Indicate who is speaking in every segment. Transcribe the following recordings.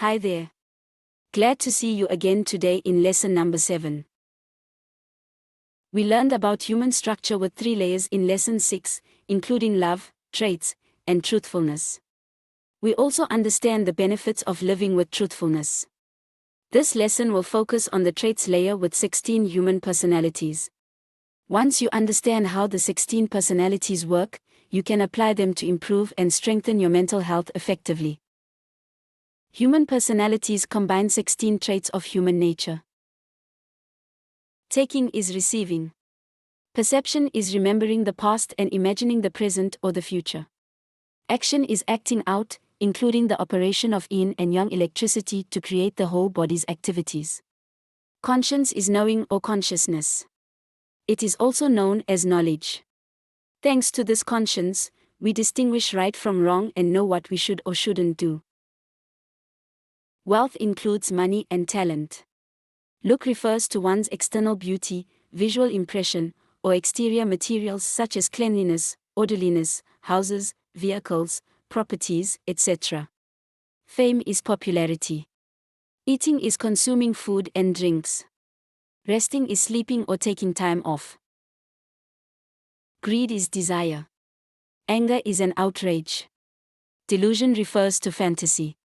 Speaker 1: Hi there. Glad to see you again today in lesson number 7. We learned about human structure with 3 layers in lesson 6, including love, traits, and truthfulness. We also understand the benefits of living with truthfulness. This lesson will focus on the traits layer with 16 human personalities. Once you understand how the 16 personalities work, you can apply them to improve and strengthen your mental health effectively. Human personalities combine 16 traits of human nature. Taking is receiving. Perception is remembering the past and imagining the present or the future. Action is acting out, including the operation of yin and yang electricity to create the whole body's activities. Conscience is knowing or consciousness. It is also known as knowledge. Thanks to this conscience, we distinguish right from wrong and know what we should or shouldn't do. Wealth includes money and talent. Look refers to one's external beauty, visual impression, or exterior materials such as cleanliness, orderliness, houses, vehicles, properties, etc. Fame is popularity. Eating is consuming food and drinks. Resting is sleeping or taking time off. Greed is desire. Anger is an outrage. Delusion refers to fantasy.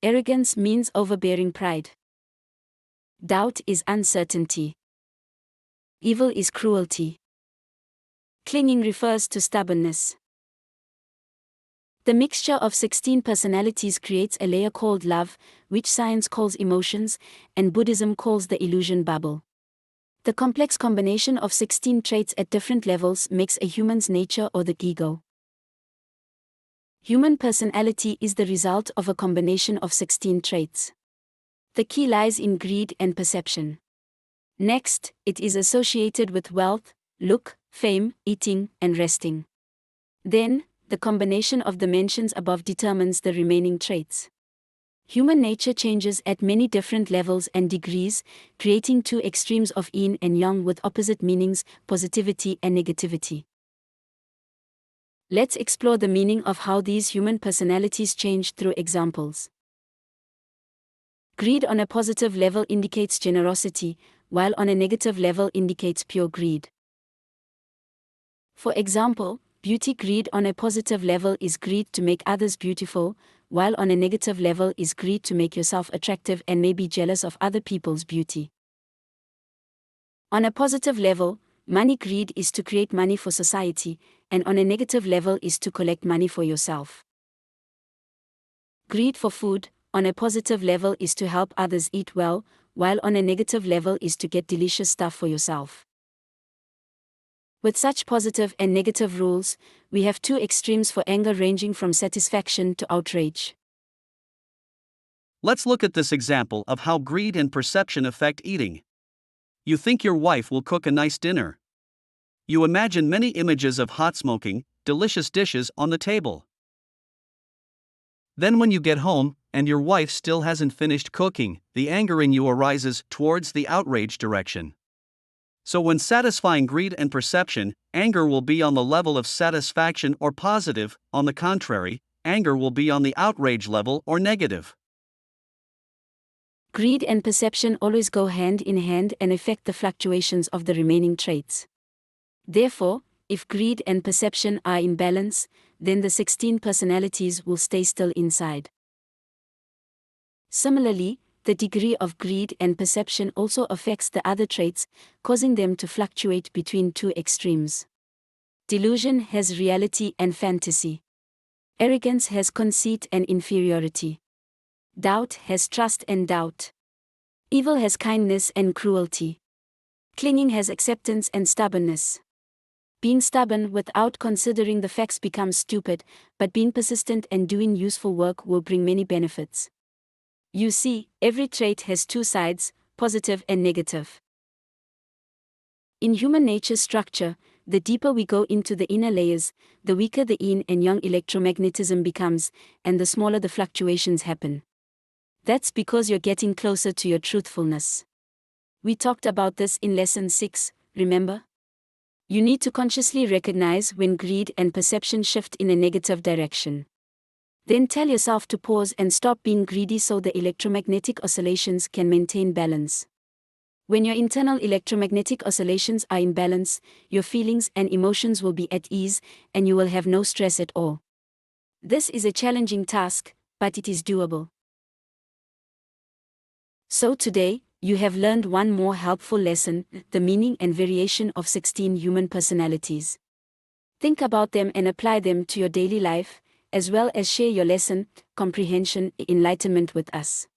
Speaker 1: Arrogance means overbearing pride. Doubt is uncertainty. Evil is cruelty. Clinging refers to stubbornness. The mixture of 16 personalities creates a layer called love, which science calls emotions, and Buddhism calls the illusion bubble. The complex combination of 16 traits at different levels makes a human's nature or the ego. Human personality is the result of a combination of 16 traits. The key lies in greed and perception. Next, it is associated with wealth, look, fame, eating, and resting. Then, the combination of the mentions above determines the remaining traits. Human nature changes at many different levels and degrees, creating 2 extremes of yin and yang with opposite meanings, positivity and negativity. Let's explore the meaning of how these human personalities change through examples. Greed on a positive level indicates generosity, while on a negative level indicates pure greed. For example, beauty greed on a positive level is greed to make others beautiful, while on a negative level is greed to make yourself attractive and may be jealous of other people's beauty. On a positive level, money greed is to create money for society, and on a negative level is to collect money for yourself. Greed for food, on a positive level is to help others eat well, while on a negative level is to get delicious stuff for yourself. With such positive and negative rules, we have 2 extremes for anger ranging from satisfaction to outrage.
Speaker 2: Let's look at this example of how greed and perception affect eating. You think your wife will cook a nice dinner. You imagine many images of hot smoking, delicious dishes on the table. Then when you get home, and your wife still hasn't finished cooking, the anger in you arises towards the outrage direction. So when satisfying greed and perception, anger will be on the level of satisfaction or positive, on the contrary, anger will be on the outrage level or negative.
Speaker 1: Greed and perception always go hand in hand and affect the fluctuations of the remaining traits. Therefore, if greed and perception are in balance, then the 16 personalities will stay still inside. Similarly, the degree of greed and perception also affects the other traits, causing them to fluctuate between 2 extremes. Delusion has reality and fantasy. Arrogance has conceit and inferiority. Doubt has trust and doubt. Evil has kindness and cruelty. Clinging has acceptance and stubbornness. Being stubborn without considering the facts becomes stupid, but being persistent and doing useful work will bring many benefits. You see, every trait has 2 sides, positive and negative. In human nature structure, the deeper we go into the inner layers, the weaker the yin and yang electromagnetism becomes, and the smaller the fluctuations happen. That's because you're getting closer to your truthfulness. We talked about this in lesson 6, remember? You need to consciously recognize when greed and perception shift in a negative direction. Then tell yourself to pause and stop being greedy so the electromagnetic oscillations can maintain balance. When your internal electromagnetic oscillations are in balance, your feelings and emotions will be at ease, and you will have no stress at all. This is a challenging task, but it is doable. So today, you have learned one more helpful lesson, the meaning and variation of 16 human personalities. Think about them and apply them to your daily life, as well as share your lesson, comprehension, enlightenment with us.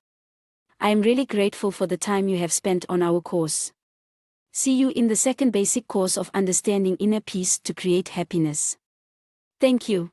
Speaker 1: I am really grateful for the time you have spent on our course. See you in the second basic course of understanding inner peace to create happiness. Thank you.